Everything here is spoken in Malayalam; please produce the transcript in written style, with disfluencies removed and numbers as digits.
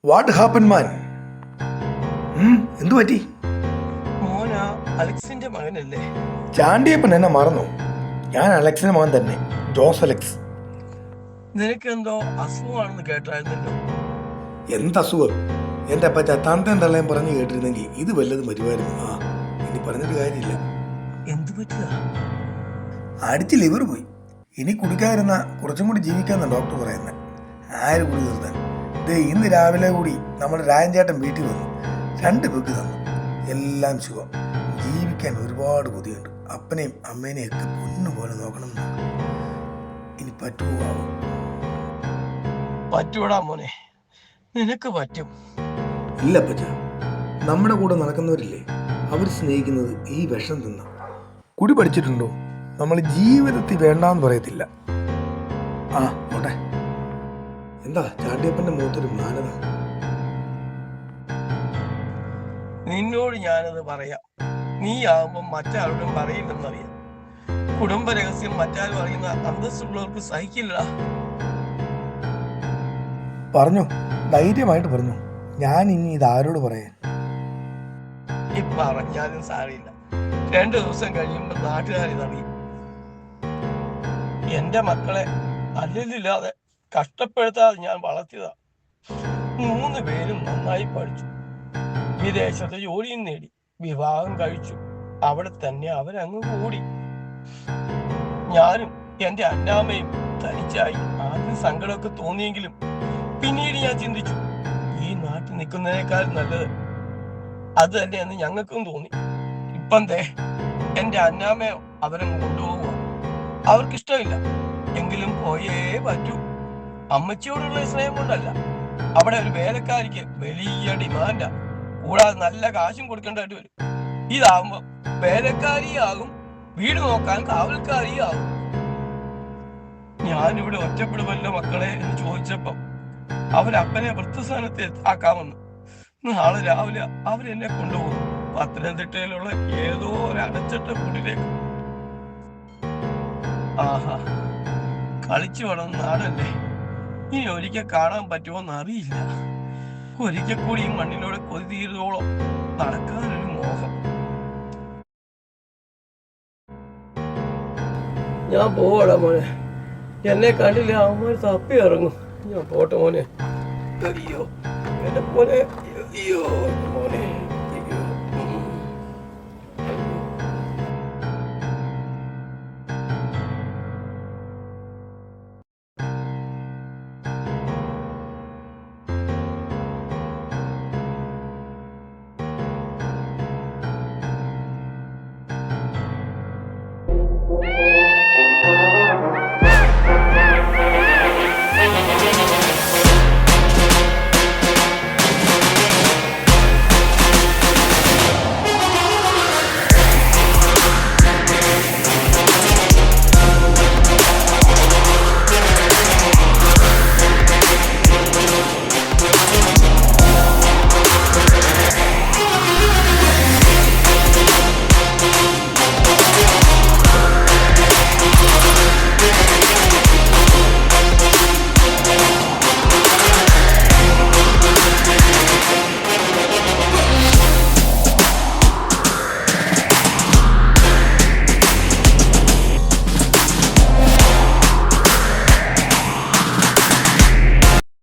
വാട്ട് ഹാപ്പൻ മാൻ? എന്തു പറ്റി? മോന അലക്സിന്റെ മകനല്ലേ? ചാണ്ടിയപ്പൻ എന്നെ മറന്നു. ഞാൻ അലക്സിന്റെ മകൻ തന്നെ, ജോസ് അലക്സ്. നിനക്കെന്തോ അസുഖമാണെന്ന് കേട്ടായിരുന്നല്ലോ. എന്തസുഖം? എൻ്റെ അപ്പച്ച തന്തൻ തള്ളയും പറഞ്ഞു കേട്ടിരുന്നെങ്കിൽ ഇത് വല്ലതും വരുമായിരുന്നു. ഇനി പറഞ്ഞിട്ട് കാര്യമില്ല. എന്തു പറ്റിയതാ? അടിച്ച് ലിവർ പോയി. ഇനി കുടിക്കാതിരുന്ന കുറച്ചും കൂടി ജീവിക്കാമെന്ന് ഡോക്ടർ പറയുന്നത്. ആര് കുടി നിർത്താൻ? ഇന്ന് രാവിലെ കൂടി നമ്മുടെ രാജൻചേട്ടൻ വീട്ടിൽ വന്നു. 2 പെഗ് തന്നു. എല്ലാം സുഖം. ജീവിക്കാൻ ഒരുപാട് കൊതിയുണ്ട്. അപ്പനെയും അമ്മേനെയും ഒക്കെ പൊന്നുപോലെ നോക്കണം. ഇനി പറ്റുമോ? പറ്റൂടാ മോനെ, നിനക്ക് പറ്റും. ഇല്ല പറ്റ. നമ്മുടെ കൂടെ നടക്കുന്നവരില്ലേ, അവർ സ്നേഹിക്കുന്നത് ഈ വിഷം തിന്ന. കുടി പഠിച്ചിട്ടുണ്ടോ? നമ്മൾ ജീവിതത്തിൽ വേണ്ടാന്ന് പറയത്തില്ല. ഓട്ടെ. എന്താ ചാണ്ടിയപ്പന്റെ മുഖത്തൊരു മ്ലാനത? നിന്നോട് ഞാനത് പറയാം. നീ ആവുമ്പം മറ്റാരോടും പറയില്ലെന്നറിയാം. കുടുംബ രഹസ്യം മറ്റാരും അറിയുന്ന അന്തസ്സുള്ളവർക്ക് സഹിക്കില്ല. പറഞ്ഞു, ധൈര്യമായിട്ട് പറഞ്ഞു. ഞാൻ ഇനി ഇത് ആരോട് പറയാൻ? ഈ പറഞ്ഞാലും സാരമില്ല. 2 ദിവസം കഴിയുമ്പോൾ നാട്ടുകാരിതറിയും. എന്റെ മക്കളെ അല്ലില്ലാതെ കഷ്ടപ്പെടുത്താതെ ഞാൻ വളർത്തിയതാ. 3 പേരും നന്നായി പഠിച്ചു, വിദേശത്ത് ജോലിയും നേടി, വിവാഹം കഴിച്ചു. അവിടെ തന്നെ അവരങ്ങ് കൂടി. ഞാനും എന്റെ അന്നാമ്മയും തനിച്ചായി. ആദ്യം സങ്കടമൊക്കെ തോന്നിയെങ്കിലും പിന്നീട് ഞാൻ ചിന്തിച്ചു, ഈ നാട്ടിൽ നിൽക്കുന്നതിനേക്കാൾ നല്ലത് അത് തന്നെയെന്ന് ഞങ്ങൾക്കും തോന്നി. ഇപ്പം എന്റെ അന്നാമ്മയോ അവരങ്ങ് കൊണ്ടുപോകുക. അവർക്കിഷ്ടമില്ല, എങ്കിലും പോയേ പറ്റൂ. അമ്മച്ചിയോടുള്ള സ്നേഹം കൊണ്ടല്ല. അവിടെ ഒരു വേലക്കാരിക്ക് വലിയ ഡിമാൻഡാ. കൂടാതെ നല്ല കാശും കൊടുക്കേണ്ടതായിട്ട് വരും. ഇതാവുമ്പോ വേലക്കാരിയാകും, വീട് നോക്കാൻ കാവൽക്കാരിയാകും. ഞാനിവിടെ ഒറ്റപ്പെടുമല്ലോ മക്കളെ എന്ന് ചോദിച്ചപ്പം അവരപ്പനെ വൃദ്ധസ്ഥാനത്ത് ആക്കാമെന്ന്. നാളെ രാവിലെ അവരെന്നെ കൊണ്ടുപോകും പത്തനംതിട്ടയിലുള്ള ഏതോ ഒരു അടച്ചിട്ട വീട്ടിലേക്ക്. കളിച്ചു വളർന്ന നാടല്ലേ. ഇനി ഒരിക്കൽ കാണാൻ പറ്റുമോന്ന് അറിയില്ല. ഒരിക്കൽ കൂടി ഈ മണ്ണിലൂടെ കൊതി തീരുവോളം നടക്കാനൊരു മോഹം. ഞാൻ പോവാടാ മോനെ. എന്നെ കണ്ടില്ല, അവന്മാർ തപ്പി ഇറങ്ങും. ഞാൻ പോട്ടെ മോനെ. അയ്യോ എന്റെ മോനെ, അയ്യോ മോനെ.